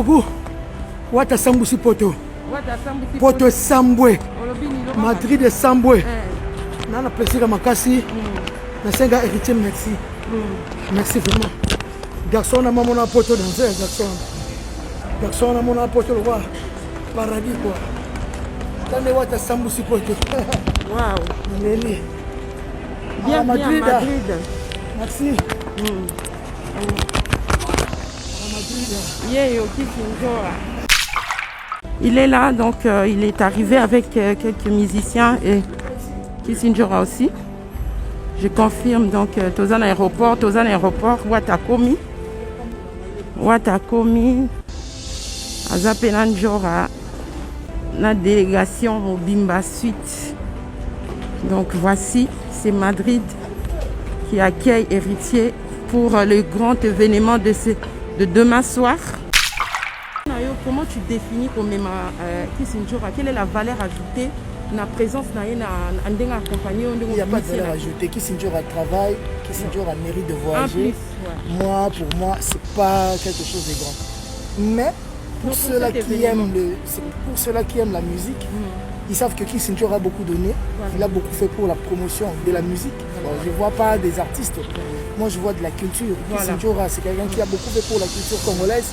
beaucoup. Wata Sambusi Poto. Poto Sambwe. Madrid Sambwe. Nana plaisir à Makasi. Nasenga héritier, merci. Merci vraiment. Garçon à mon poto danser, garçon. Garçon à mon poto le roi. Paradis quoi. Tane Wata Sambusi Poto. Waouh. Nelly. Bien, Madrid. Merci. Il est là, donc il est arrivé avec quelques musiciens et Kissinjora aussi. Je confirme donc Tozan Aéroport, Watakomi, Azapenanjora, la délégation au Bimba Suite. Donc voici, c'est Madrid qui accueille Héritier pour le grand événement de demain soir. Comment tu définis comme Kissinjora? Quelle est la valeur ajoutée la présence dans une accompagné? Il n'y a pas de valeur ajoutée. Kissinjora travaille, Kissinjora mérite de voyager. Moi, pour moi, c'est pas quelque chose de grand. Mais pour ceux-là qui aiment la musique, ils savent que Kissinjora a beaucoup donné. Il a beaucoup fait pour la promotion de la musique. Bon, je ne vois pas des artistes. Moi, je vois de la culture. Kissinjora, c'est quelqu'un qui a beaucoup fait pour la culture congolaise.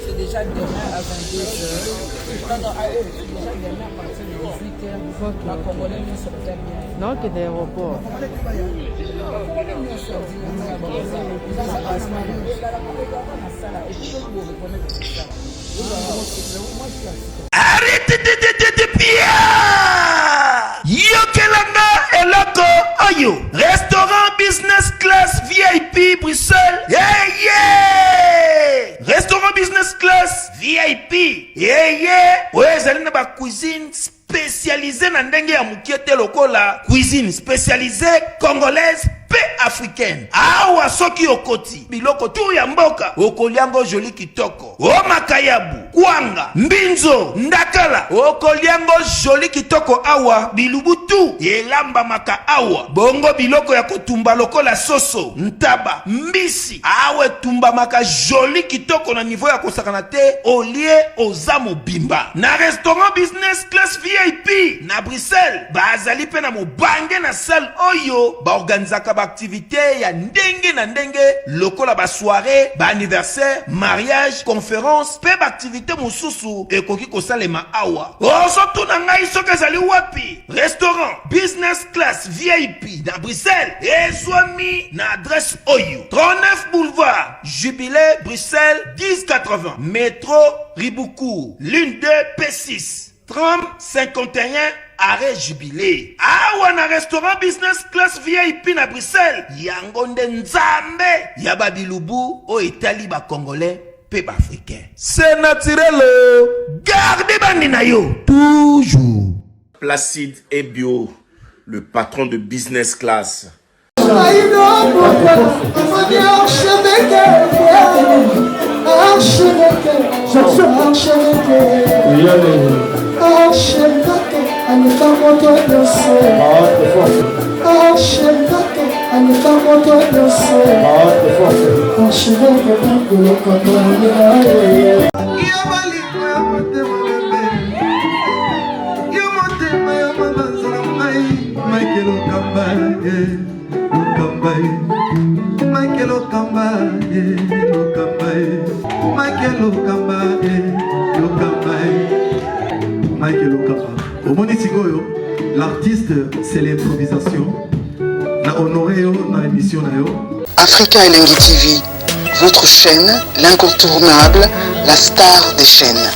C'est déjà demain à 22h. C'est déjà demain à partir de 18h. La Congolais nous sortait bien. Non, que d'aéroport. Arrête de Pia! Yokelanga eloko oyo. Restaurant business class VIP Bruxelles. Yeah! Restaurant business class VIP. Yeah! Ouais, zali na ba cuisine spécialisée na ndenge ya mukiete lokola. Cuisine spécialisée congolaise pe africaine. Awa soki okoti biloko tu ya mboka okoliango joli kitoko. O makayabu, kwanga, mbinzo, ndakala okoliango joli kitoko awa bilubutu elamba maka awa. Bongo biloko ya kotumba lokola soso, ntaba, mbisi awe tumba maka joli kitoko na niveau ya kosakana te olie ozamo bimba. Na restaurant business class VIP na Bruxelles bazali pe na mobange na salle oyo ba organizaka ba activité ya ndenge na ndenge lokola ba soirée, ba anniversaire, mariage, conférence, pe ba activité mosusu ekoki kosalema awa. Oso tuna ngai soki ezali wapi? Restaurant business class VIP na Bruxelles ezwami na adresse oyo 39 boulevard Jubilé Bruxelles 1080 métro Riboucourt l'une 2 P6 30 51 arrêt Jubilé. Awa na restaurant business class VIP na Bruxelles yango nde nzambe ya babilubu o etali ba congolais pe ba africain. C'est naturel. Gardez bandi na yo toujours. Placide et Bio, le patron de business class. L'artiste, c'est l'improvisation. La honoré dans l'émission. Africa Elengi TV, votre chaîne, l'incontournable, la star des chaînes.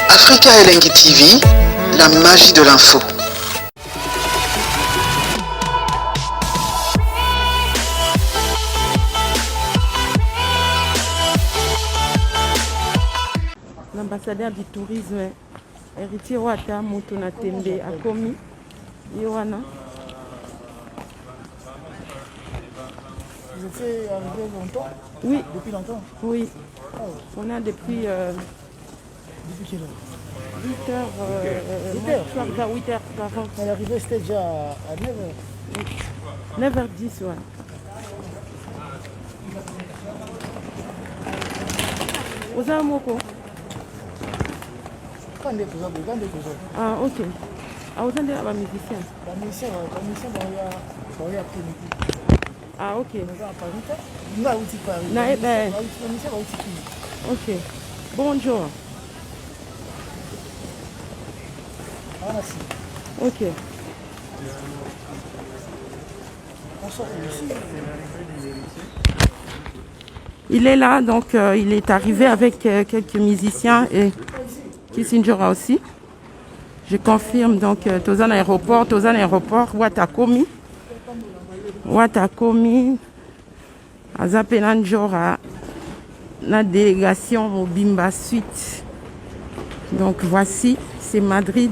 Africa Elengi TV, la magie de l'info. L'ambassadeur du tourisme héritier wata moto na tembe akomi Yoana. Vous étiez arrivé longtemps? Oui. Depuis longtemps? Oui. Oh. On a depuis Depuis quelle heure? 8h, vers 8h40. Elle est arrivée, c'était déjà à 9h. 9h10, ouais. Oza moko. Quand est-ce que vous avez? Ah, ok. Ah, oza nde ba musicien. La mission, il y a après midi. Ah, ok. Non, outil Paris. Na, eh ben. La mission va outil Paris. Ok. Bonjour. Ah, merci. Ok. On sort ici. Il est là, donc il est arrivé avec quelques musiciens et Kissinjora aussi. Je confirme donc Tozan aéroport, Watakomi. Watakomi, Azapenanjora, la délégation au Bimba Suite. Donc voici, c'est Madrid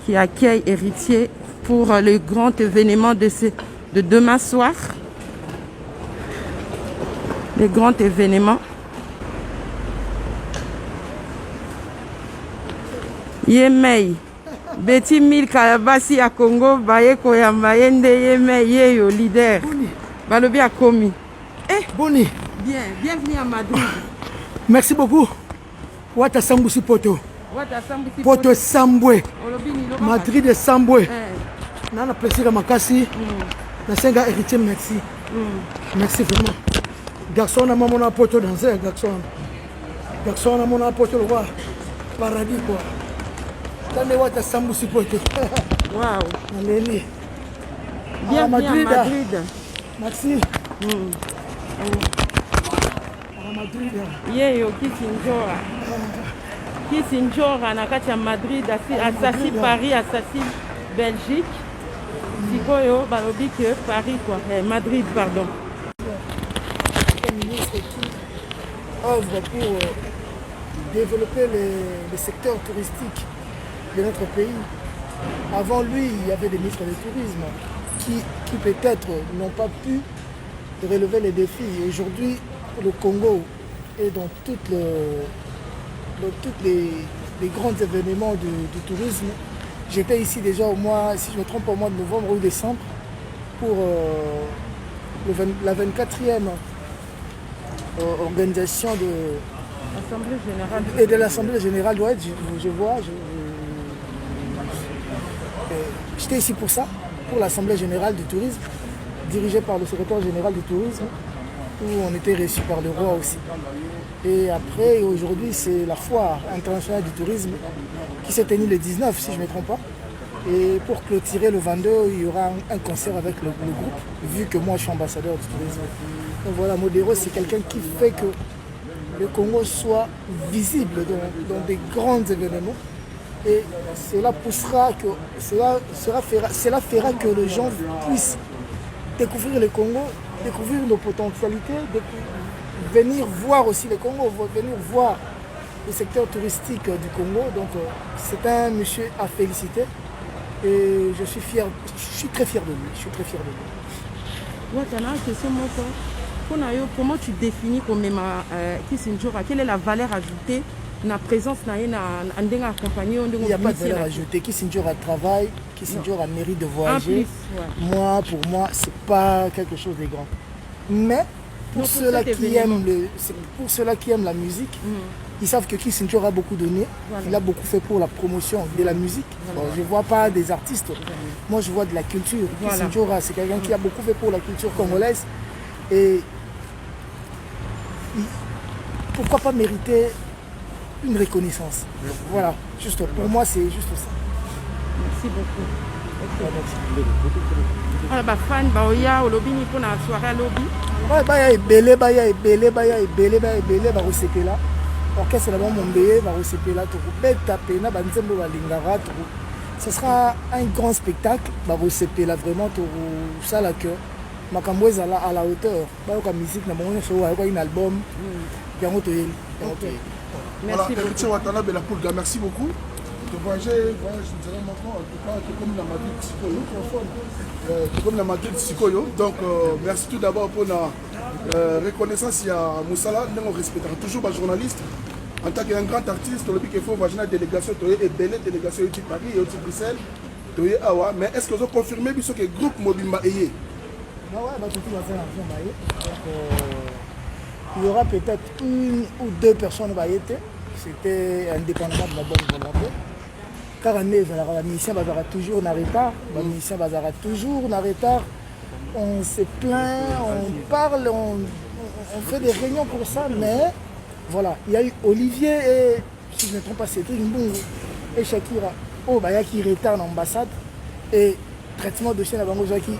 qui accueille Héritier pour le grand événement de demain soir. Le grand événement. Yemei. Betty Mil Kalabasi à Congo, Baye Koyamba, Yende Yemei, Yeyo, leader. Balobi a commis. Eh, Boni. Bien, bienvenue à Madrid. Merci beaucoup. Wata Sambusi Poto. Wata Sambusi Poto Sambwe. Madrid et Sambwe. Eh. Nana plaisir à Makasi. Nasenga Héritier, merci. Merci vraiment. Garçon a mon poto dans un garçon. Garçon a mon poto le roi. Paradis quoi. Tande Wata Sambusi Poto. Waouh. Allez. Bienvenue à Madrid. Merci. À Madrid. Yeyo Kissinjora. Kissinjora na kati ya Madrid, Assassi Paris, Assassi Belgique. Sikoyo balobi que Paris quoi. Madrid pardon. Un ministre qui œuvre pour développer les secteurs touristiques de notre pays. Avant lui, il y avait des ministres du tourisme qui peut-être n'ont pas pu relever les défis. Aujourd'hui, le Congo est dans tous les grands événements du tourisme. J'étais ici déjà au mois, si je me trompe, au mois de novembre ou décembre pour la 24e organisation Assemblée générale. Et de l'Assemblée générale, ouais, je vois. J'étais ici pour ça, pour l'Assemblée générale du tourisme, dirigée par le secrétaire général du tourisme, où on était reçu par le roi aussi. Et après, aujourd'hui, c'est la foire internationale du tourisme qui s'est tenue le 19, si je ne me trompe pas. Et pour clôturer le 22, il y aura un concert avec le groupe, vu que moi je suis ambassadeur du tourisme. Donc voilà, Modero, c'est quelqu'un qui fait que le Congo soit visible dans des grands événements. Et cela poussera que, cela fera que les gens puissent découvrir le Congo, découvrir nos potentialités, venir voir aussi le Congo, venir voir le secteur touristique du Congo. Donc c'est un monsieur à féliciter. Et je suis très fier de lui. Comment tu définis comme Kissinjora? Quelle est la valeur ajoutée na présence na accompagné? Il n'y a pas de valeur ajoutée. Kissinjora travaille, Kissinjora mérite de voyager. Moi, pour moi, c'est pas quelque chose de grand. Mais pour ceux-là qui aiment la musique, ils savent que Kissinjora a beaucoup donné. Voilà. Il a beaucoup fait pour la promotion de la musique. Voilà. Bon, je ne vois pas des artistes. Moi, je vois de la culture. Voilà. Kissinjora, c'est quelqu'un qui a beaucoup fait pour la culture congolaise. Et pourquoi pas mériter une reconnaissance? Voilà, juste pour moi, c'est juste ça. Merci beaucoup. Okay. Ah, bah, fan, bah, oya, olobi ni pour la soirée à lobby. Ouais, bah, il bah, recéper là. Orchestre là-bas, mon bébé, va recéper là, tout. Bête pena, bah, nzembo, bah, lingara, tout. Ce sera un grand spectacle, bah, recéper là, vraiment, tout. Ça, là, que makambo ezala à la hauteur. Bah, la musique, na mon show, un album. Yango toyeli. Merci beaucoup. Merci beaucoup. de voyager, nous allons maintenant, en tout cas, comme la Madrid Sikoyo, comme la Madrid Sikoyo. Donc, merci tout d'abord pour la reconnaissance à Moussala. Nous respectons toujours les journalistes. En tant qu'un grand artiste, le qu'il faut voir une délégation, et belle délégation de Paris et de Bruxelles. Mais est-ce que vous confirmez que le groupe Mobimba est il y aura peut-être une ou deux personnes qui étaient. C'était indépendamment de la bonne volonté. Car la mission va toujours en retard. La mission va toujours en retard. On se plaint, on parle, on fait des réunions pour ça, mais voilà, il y a eu Olivier et, si je ne me trompe pas, c'était Mbungu et Shakira. Oh, bah, il y a qui retard dans l'ambassade et traitement de chien à Bango qui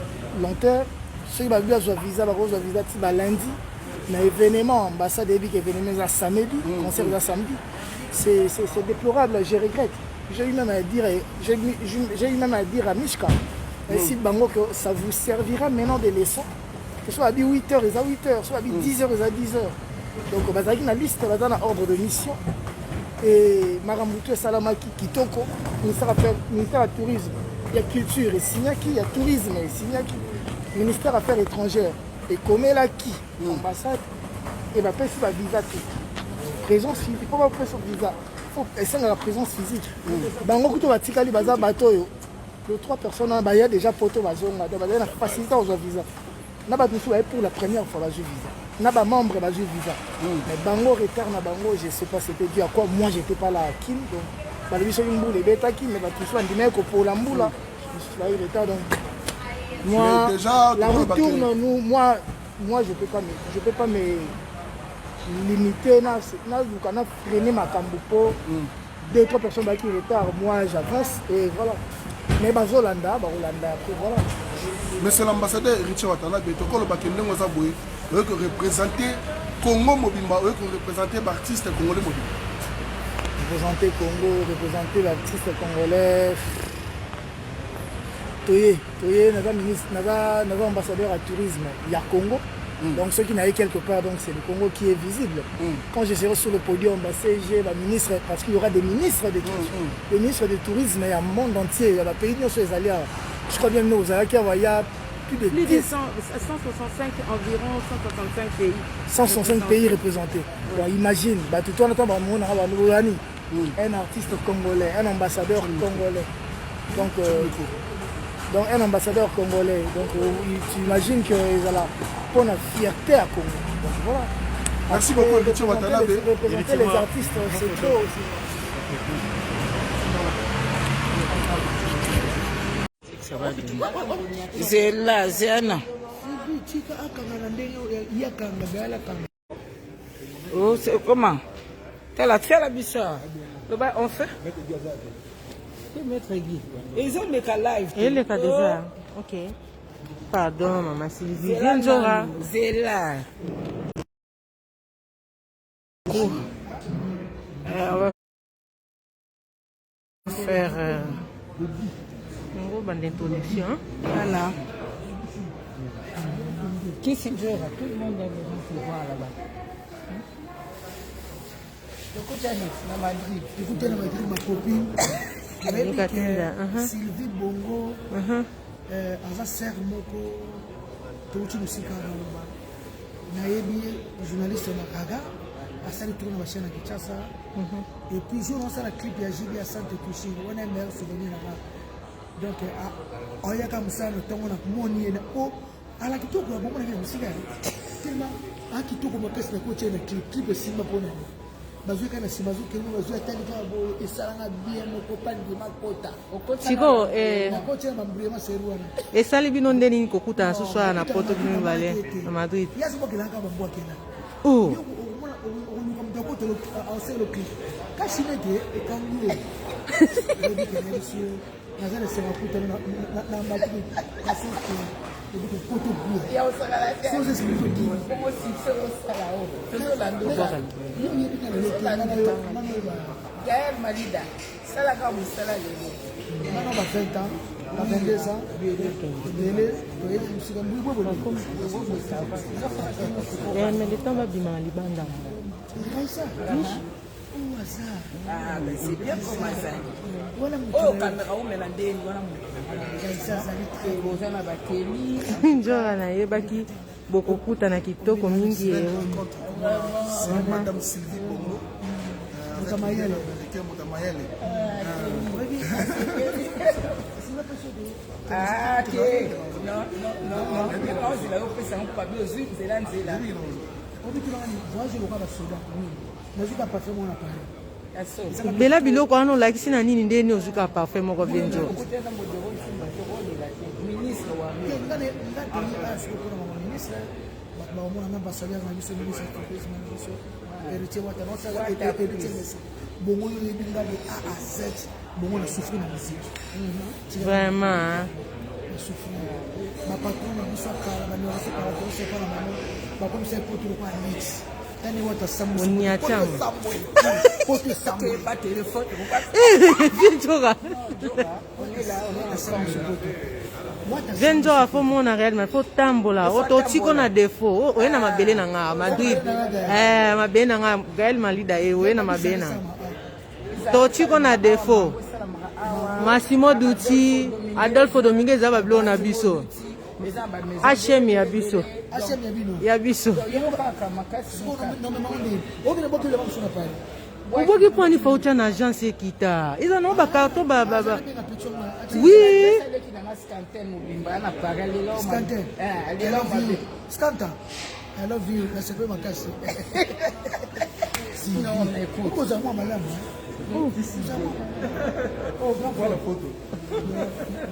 lenteur. Ceux qui ont visa, visa lundi. Mais événement, ambassade et événement samedi, concert samedi. C'est déplorable, je regrette. J'ai eu même à dire à Mishka, si Bango que ça vous servira maintenant des leçons. Que soit à 8h, ils à 8h, soit à 10h, ils à 10h. Donc, on va avoir une liste, on va dans l'ordre de mission. Et Maramoutou Salamaki, Kitoko, ministère du Tourisme, il y a culture et Signaki, il y a tourisme et Signaki, ministère des Affaires étrangères, et Komelaki, ambassade, et va faire sur la visa. Présence physique, il faut pas faire sur visa, il faut essayer la présence physique. Bango Kouto Vatikali Baza Batoyo, les 3 personnes, il y a déjà poto Bazonga, donc il y a facilité aux visa. N'a pas pour la première fois, j'ai visa. N'a pas membre, j'ai visa. Mais Bango retard, Bango, je ne sais pas c'était dû à quoi. Moi, je n'étais pas là à Kim. Donc, la vie sur une boule, les bêta Kim, mais tout ça, on dit pour la boule. Je suis retard. Donc, moi, la route tourne, nous, moi, je ne peux pas me limiter. Je peux freiner ma cambupo. 2-3 personnes qui retard, moi, j'avance. Et voilà. Mais Bazolanda, après, voilà. Mais c'est l'ambassadeur Richard Watana, qui est représenté Congo Mobimba, qui représenter l'artiste congolais Mobimba. Représenter Congo, représenter l'artiste congolais. Toye, nous avons ambassadeur à tourisme, il y a Congo. Donc ceux qui n'avaient quelque part, donc c'est le Congo qui est visible. Quand je serai sur le podium, CG, ministre, parce qu'il y aura des ministres de tourisme. Des ministres de tourisme, il y a un monde entier, il y a des pays qui sont allés. Je crois bien que nous avons plus de 165, environ 165 pays. 165 pays représentés. Bon, imagine, un artiste congolais, un ambassadeur congolais. Donc un ambassadeur congolais. Donc tu imagines qu'ils ont pour la fierté à Congo. Donc voilà. Merci beaucoup, Richard Watana. Représenter les artistes, c'est trop aussi. Zela, Zéana. Oh, c'est comment? T'as la fait la bissa. On fait? Ils ont mis qu'à live. Il est déjà. Ok. Pardon, maman Sylvie. Viens, Zora. Zéla. On va faire un gros bande d'introduction. Voilà. Qui c'est Zora? Tout le monde a besoin de voir là-bas. Écoutez, à Madrid. Écoutez, à Madrid, ma copine. Sylvie Bongo. Aza ser moko touti musika na yebi journaliste na Kaga asali tourner ma chaîne à Kinshasa et puis jour on sala clip ya Jibi à Sante Touchi on a meilleur souvenir là donc oya ka musana tongo na moni na o ala kitoko ya bomona na musika tellement a kitoko mo pesa ko tena clip simba pona bazui kana simazu kenu bazui atali ka bo esalanga bien moko pandi makota Siko makota na mbrema seruana esali bino ndeni kokuta so so na poto bino vale na Madrid. Yazo bokela ka bambo akena. Oh. On comme doko to en c'est le clip. Kasi nete ekangi. Ndi ke monsieur nazana se makuta na mbaki. Kasi ke ndi poto bua. Ya osala. So c'est ce que je dis. Como si se osala o. Todo lando. Gaël Malida, ça la gamme, ça la lèvre. Maintenant, on va 20 ans, on va 22 ans, Mais le temps va bien libanda. Ah, ben c'est bien comme ça. Oh, caméra, on met la déni, voilà. Bozana bakeli. Njora na yebaki bokokuta na kitoko mingi C'est Madame Sylvie Bongo. Moutamayele. Ah, ok. Non. C'est là où on peut pas bien jouer, c'est là. bela biloko wana olakisi na nini ndeni ozuka parfum moko bien njo vraiment Venjo a fo mona réellement faut tambola oto tiko na défaut o na mabele na nga madrid mabele na nga Gaël Malida e na mabele na to tiko na défaut Massimo Dutti Adolfo Dominguez abablo na biso HM ya biso Oboki poni faucha na agence kita. Iza no ba karto ba. Oui. Scanta. I love you. La secret makasi. Non, mais écoute. Moi madame. Oh, voilà la photo.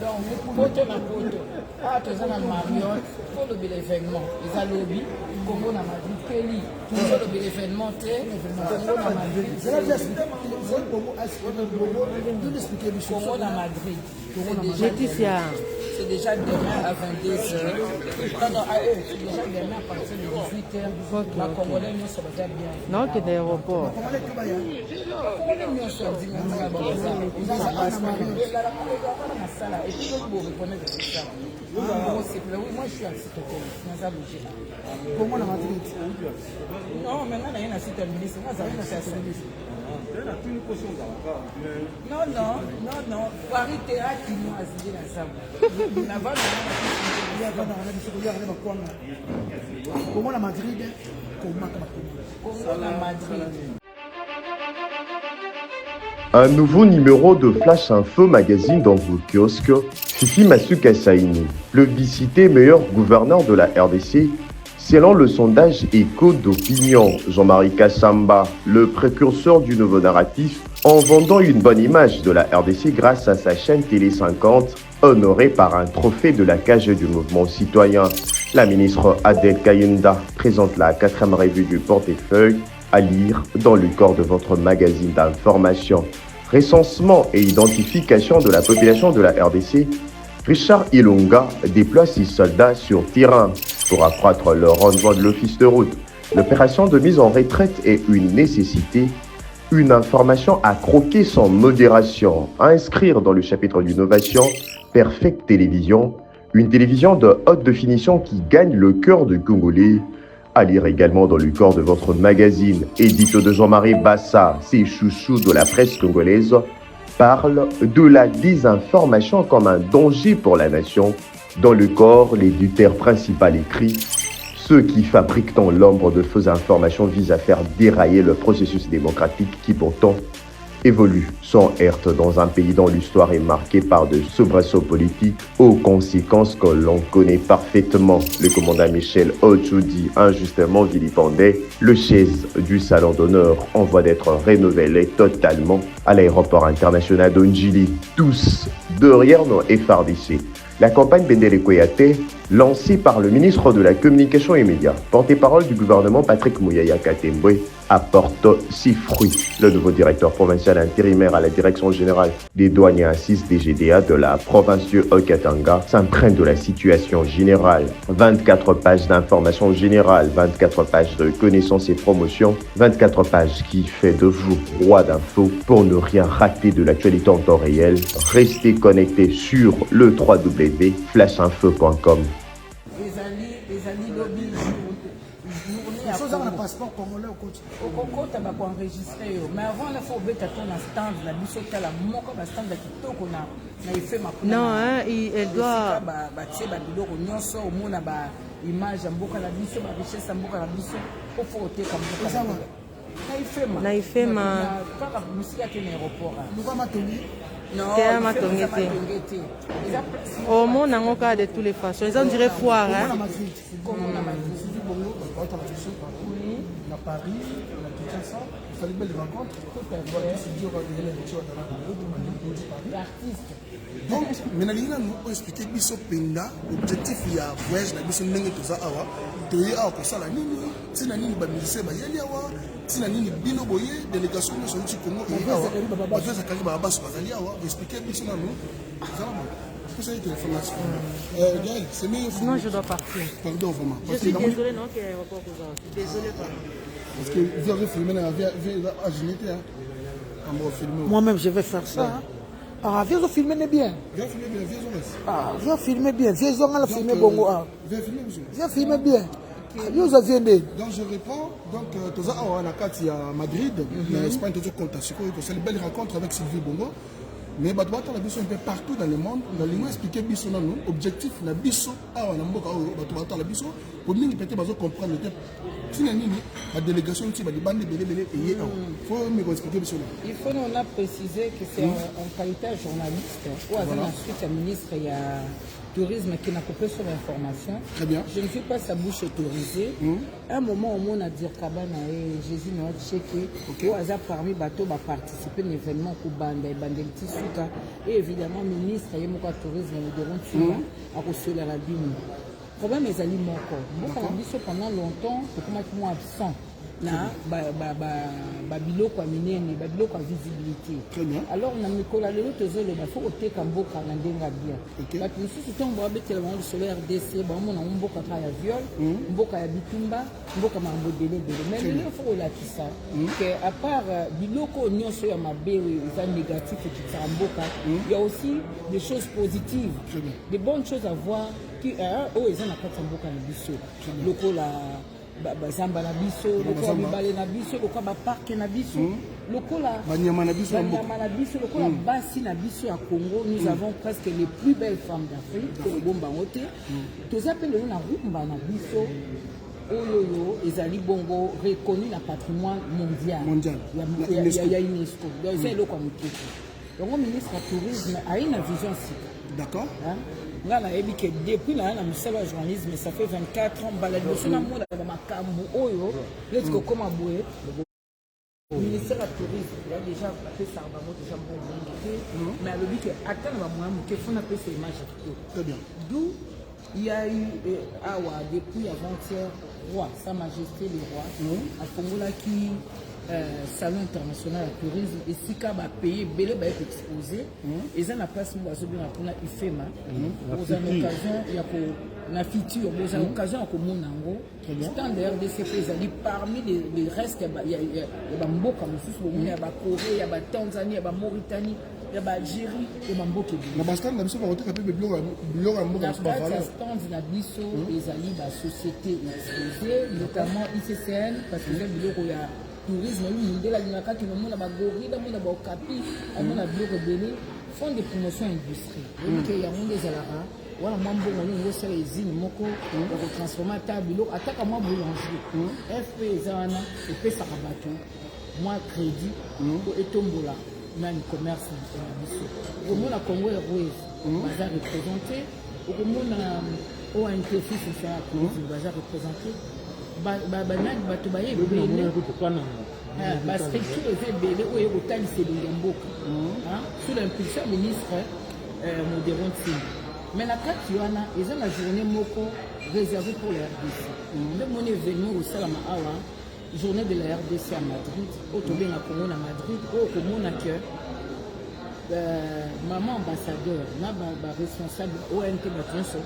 Donc, photo na photo. Ah, tu as un marion. Faut le l'événement. Ils ont lobby. Congo na Madrid. Kelly. Faut le l'événement. Congo na Madrid. Congo na Madrid. C'est déjà demain à 22h. Non, c'est déjà demain à partir de 18h. La Congolais, nous sommes déjà bien. Non, que d'aéroport. Moi, je suis à Comment la Madrid? Non, maintenant, il y a un site administré. Non. Paris Théâtre, qui nous a signé ensemble. Comment la Madrid? Comment la Madrid? Un nouveau numéro de Flash Info Magazine dans vos kiosques. Fifi Masuka Saini, plébiscité meilleur gouverneur de la RDC. Selon le sondage Écho d'opinion, Jean-Marie Kassamba, le précurseur du nouveau narratif, en vendant une bonne image de la RDC grâce à sa chaîne Télé 50, honorée par un trophée de la cage du mouvement citoyen. La ministre Adel Kayenda présente la 4e revue du portefeuille à lire dans le corps de votre magazine d'information. Recensement et identification de la population de la RDC, Richard Ilunga déploie 6 soldats sur terrain pour accroître le rendement de l'office de route. L'opération de mise en retraite est une nécessité, une information à croquer sans modération, à inscrire dans le chapitre d'innovation, Perfect Télévision, une télévision de haute définition qui gagne le cœur de Congolais. À lire également dans le corps de votre magazine, édito de Jean-Marie Bassa, ses chouchous de la presse congolaise, parle de la désinformation comme un danger pour la nation. Dans le corps, l'éditeur principal écrit « Ceux qui fabriquent dans l'ombre de fausses informations visent à faire dérailler le processus démocratique qui pourtant évolue sans heurte dans un pays dont l'histoire est marquée par de soubresauts politiques aux conséquences que l'on connaît parfaitement. Le commandant Michel Ochoudi, injustement vilipendé, le chaise du salon d'honneur en voie d'être rénové totalement à l'aéroport international d'Ondjili. Tous derrière nos FRDC. La campagne Bendele Koyate, lancée par le ministre de la Communication et Médias, porte-parole du gouvernement Patrick Mouyaya Katembwe, apporte ses fruits. Le nouveau directeur provincial intérimaire à la direction générale des douanes et assises des GDA de la province du Haut-Katanga s'imprègne de la situation générale. 24 pages d'informations générales, 24 pages de connaissances et promotions, 24 pages qui fait de vous roi d'infos pour ne rien rater de l'actualité en temps réel. Restez connectés sur le www.flashinfo.com. passeport congolais au côté. Au Congo, tu vas enregistrer. Mais avant, il faut mettre ton stand, la biso, tu as la moque, la stand de Kito qu'on a fait ma. Non, hein, elle doit. Tu sais, biloko nyonso, au monde, image, mboka la biso, richesse, mboka la biso, au faut ôter comme ça. Naifema. Kaka musika te na aéroport. Luka matongi. Non, c'est au monde, on a de toutes les façons. Ils ont dirait foire. Hein? Comme on a Madrid. À Paris, à Kinshasa, il fallait belle rencontre. L'artiste. Donc, maintenant, nous expliquer biso penda objectif ya voyage na biso ndenge toza awa toye awa kosala nini tina nini ba musicien ba yeli awa tina nini bino boye délégation de son Congo et awa ba feza kali ba baso bazali awa expliquer biso na nous ça va pour ça il te information Gaël c'est mieux sinon je dois partir pardon vraiment je suis désolé non qu'il y a aéroport désolé parce que vous avez filmé na à Ginete hein moi-même je vais faire ça hein. Ah, viens filmer bien. Viens filmer bien, viens Ah, viens filmer bien. Viens filmer bongo. Viens filmer monsieur. Viens filmer bien. Viens donc je réponds. Donc toza awa na kati ya Madrid, en Espagne tozo compta siko ko c'est une belle rencontre avec Sylvie Bongo. Mais bato batala biso un peu partout dans le monde, dans les mots expliquer biso na nous objectif na biso awa na mboka oyo bato batala biso pour mingi peut-être bazo comprendre que tina nini la délégation ti ba bande belé et faut me expliquer biso. Il faut nous a préciser que c'est en qualité de journaliste ou avant ensuite un ministre il y a tourisme qui n'a coupé sur l'information. Très bien. Je ne suis pas sa bouche autorisée. À un moment où on a dit Kabana et Jésus n'a pas checké. Au hasard parmi bateaux va participer à un événement pour bande et évidemment ministre et mon tourisme nous devons suivre à reçu la bine. Le problème est ali moko. Beaucoup ont dit pendant longtemps pour comment moi absent. Na biloko minene biloko visibilité. Alors on a mikola lelo tozolo ba faut ote kamboka na ndenga bien. Ba tususu tombo abetela ba solaire DC ba mona mboka ka ya viol, mboka ya bitumba, mboka mambo dele. Mais il faut la kisa que à part biloko nyonso ya mabe za négatif qui ça mboka, il y a aussi des choses positives, des bonnes choses à voir qui oh ils ont na kata mboka na biso. Loko la bazamba na biso lokola mibale na biso lokola baparke na biso lokola banyama na biso lokola basi na biso ya Congo. Nous avons presque les plus belles femmes d'Afrique ko bomba ngote tozapele na rumba na biso oyo ezali bongo reconnu na patrimoine mondial ya UNESCO. Donc c'est le comité. Donc le ministre du tourisme a une vision si. D'accord. Là, depuis la journalisme, ça fait 24 ans, le ministère du tourisme il a déjà fait ça, mais à l'objet c'est image. Très bien. D'où il y a eu depuis avant-hier, roi, Sa Majesté le roi, à Fongola qui salon international de tourisme et si ka ba payer belé ba être exposé et ça na place mo bazo bien pour na ifema aux occasions ya ko na futur aux occasions ko monango standard de ces pays ali parmi les restes il y a ba mboka mususu il y a ba Corée, il y a ba Tanzanie, il y a ba Mauritanie, il y a ba Algérie et ba mboka na ba stand na biso ba koteka pe biloko ya mboka na ba valeur stand na biso ezali ba société exposée notamment ICCN parce que biloko ya tourisme mondela linaka ki mona ba gorilla mona ba okapi amona biloko belé fond de promotion industrie que ya monde ezalaka wala mambo ngoni ngo sala usine moko ko transformer ta biloko ataka moi boulangerie FP ezana epesa ka bato moi crédit ko etombola na commerce na biso au mona Congo Airways baza représenté au mona ONT fils ça baza représenté bato baye bastructure eza ebele oyo ekotalisa elongi ya mboka sous l'impulsion ministre Modéron Nsimba. Mais na kati wana eza na journée moko réservée pour la RDC nde moni événement osalama awa journée de la RDC à Madrid oyo tobenga Congo na Madrid oyo komona ke maman ambassadeur na baresponsable ONT bato nyonso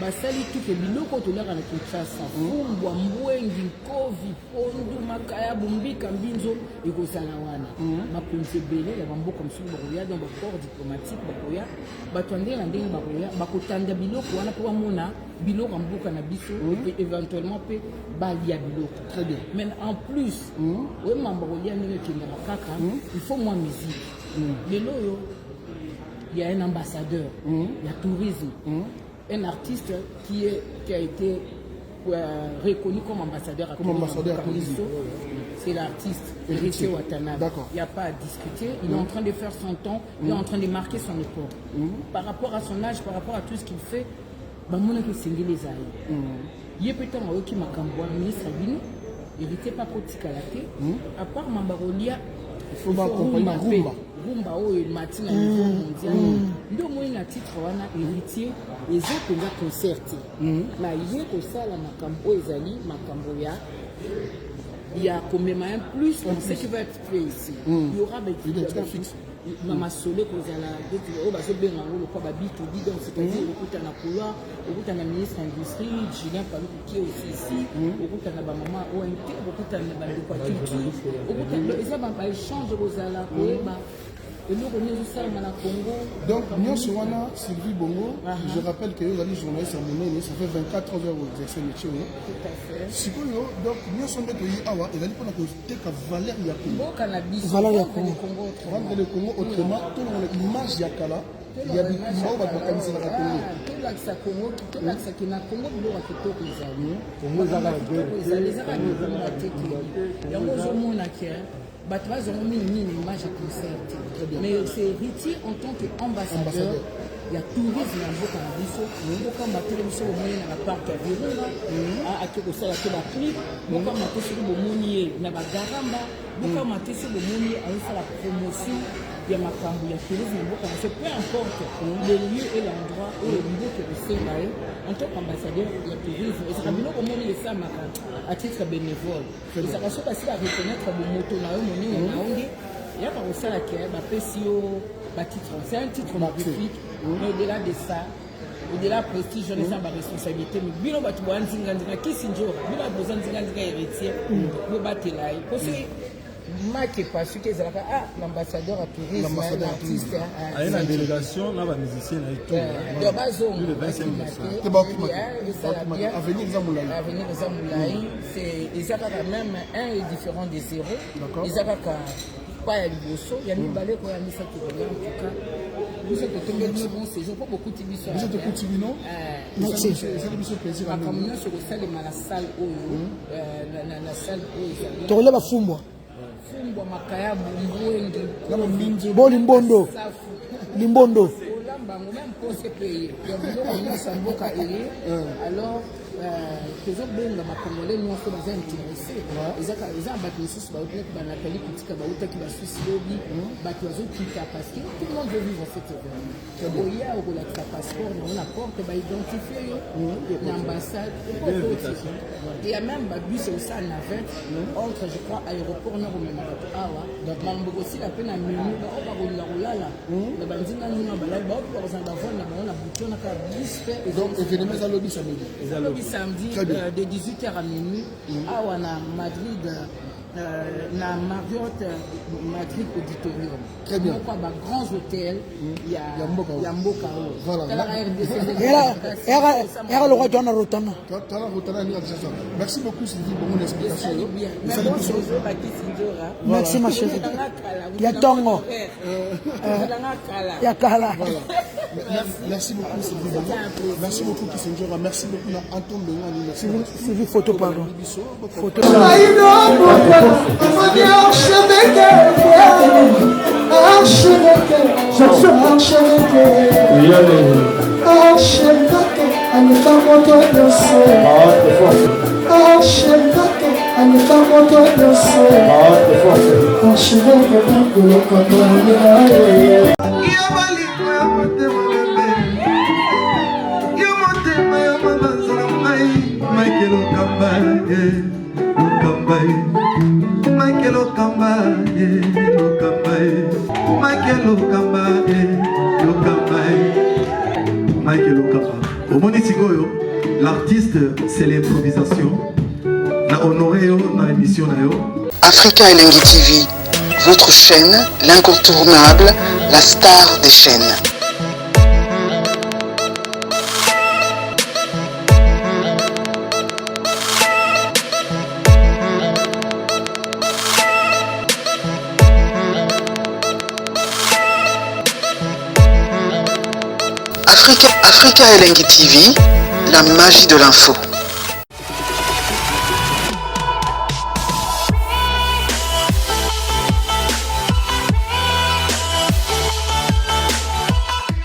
basali tuke biloko tolaka na Kinshasa fumbwa mbwengi nkovi pondu makaya bumbika mbinzo ekozala wana makonzi ebele ya bamboka mosusu bakoya dans baport diplomatique bakoya bato ndenge na ndenge bakoya bakotanda biloko wana mpo bamona biloko ya mboka na biso éventuellement mpe balia biloko Très bien. mais en plus oyemamba kolia ndenge ekendaka kaka il faut moi musique lelo oyo il y a un ambassadeur il y a tourisme un artiste qui a été reconnu comme ambassadeur à tourisme. C'est l'artiste Héritier Watanabe. D'accord. Il n'y a pas à discuter. Il est en train de faire son temps. Il est en train de marquer son époque. Par rapport à son âge, par rapport à tout ce qu'il fait, il y a peut-être un qui m'a ministre Bino. Il n'était pas protikalate. À part Mambarolia, il faut accompagner Rumba oyo matin à niveau mondial ndo moi na titre wana héritier eza penza concert na ye ko sala makambo ezali makambo ya komema un plus ce qui va être fait ici il y aura des fixe mama sole kozala d'autres oyo bazobenga ngo lokwa babitudi donc c'est-à-dire okutana couloir okutana ministre industrie Julien Paluku qui est aussi ici okutana bamama OMT okutana bandeko ya culture okutana eza baéchange kozala koyeba. Donc, nous sommes Sylvie Bongo. Je rappelle que vous allez journaliste à Monéné, ça fait 24 ans que vous exercez le métier. Tout à fait. Si vous donc, nous sommes pays Awa, et vous allez prendre valeur Yakongo. Valeur Yakongo. Rendre le Congo autrement, tout l'image Yakala. Il y a des gens qui vont organiser la Congo. Tout l'axe à Congo, tout l'axe à Congo, il y aura tout les amis. Les amis, Batouaz ont mis une image à concert. Mais c'est Héritier en tant qu'ambassadeur. Il y a tourisme dans le Canabiso. Quand on a télévision au moyen dans la parc à Virunga, à Kekosala, à Kebakli, quand on a testé le Mounier, dans la Garamba, quand on a testé le Mounier, à faire la promotion. Il y a ma femme, il y a tourisme, peu importe le lieu et l'endroit où le niveau que vous savez, en tant qu'ambassadeur, il y a tourisme. Et ça va au monde les femmes à titre bénévole. Et ça va se passer à reconnaître le moto, il y a pas ça qui est PCO, c'est un titre magnifique, mais au-delà de ça, au-delà du prestige, on est sans responsabilité. Mais bien, on va tout voir, qui s'injure, bien, on va besoin de héritier, on va battre là. Mike est pas sûr que l'ambassadeur à tourisme, l'artiste. Il y a une délégation, là, les musiciens et tout. Le 25 Avenir Zamoulaï, c'est même un est différent des zéros. Ils ont pas à l'Ibosso, il y a une balai qui a mis ça qui revient en tout cas. Vous êtes au bon séjour, pas beaucoup de tibissons. Vous êtes au Coutibino? C'est le plaisir. Ma communion sur le salle de la salle où la salle où. Tu relèves à Fumbo. Fumbo makaya bumbu bon limbondo limbondo même pour se payer alors tozobenga bakongolais nyonso baza intéressé eza bato mosusu baotelaki banatali kotika bautaki basusi lobi bato bazokita parce que tout le monde veut vivre cet événement oya okolakisa passeport nango na porte baidentifie yo na ambassade il y a même babus osa navette entre je crois aéroport na komema bato awa mambo kosila mpe na menu bao bakolinga kolala na banzinga nzinga balali baokozala bavole na bango na buto na kaka bus mpe donc événement eza lobi samedi samedi de 18h à minuit à Madrid na Marriott Madrid Auditorium. Très bien. Donc à grands hôtels, il y a Mboka. Voilà. Merci beaucoup Sylvie pour mon explication. Merci ma chérie. Il y a Tongo. Il y a Kala. Merci beaucoup Sylvie. Merci beaucoup Kissenjora. Merci beaucoup Anton Benga. Sylvie photo pardon. Photo. Au Monisikoyo, l'artiste, c'est l'improvisation. Na honoré yo, na émission na yo. Africa Elengi TV, votre chaîne, l'incontournable, la star des chaînes. Africa Elengi TV, la magie de l'info.